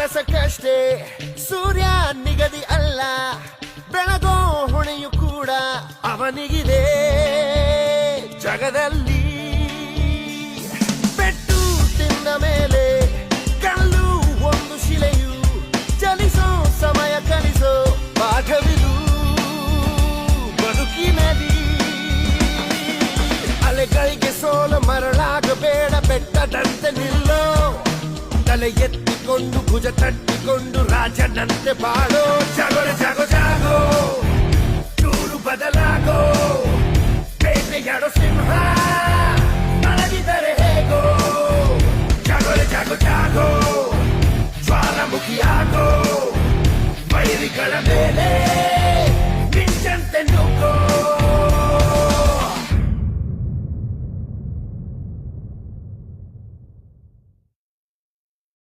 ಕೆಲಸಕ್ಕಷ್ಟೇ ಸೂರ್ಯ ನಿಗದಿ ಅಲ್ಲ, ಬೆಳಗೋ ಹೊಣೆಯು ಕೂಡ ಅವನಿಗಿದೆ. ಜಗದಲ್ಲಿ ಪೆಟ್ಟು ತಿಂದ ಮೇಲೆ ಕಲ್ಲು ಒಂದು ಶಿಲೆಯು ಚಲಿಸೋ ಸಮಯ ಕಲಿಸೋ ಪಾಠವಿದು ಬದುಕಿನಲ್ಲಿ. ಅಲೆಗಳಿಗೆ ಸೋಲು ಮರಳಾಗಬೇಡ, ಬೆಟ್ಟದಂತೆ ನಿಲ್ಲೋ, ತಲೆ ಎತ್ತಿಕೊಂಡು ಭುಜ ತಟ್ಟಿಕೊಂಡು ರಾಜನಂತೆ ಬಾಳೋ. ಜಾಗೋ ಜಾಗೋ ಜಾಗೋ, ಚೂರು ಬದಲಾಗೋ, ಬೇಟೆಯಾಡೋ ಸಿಂಹ.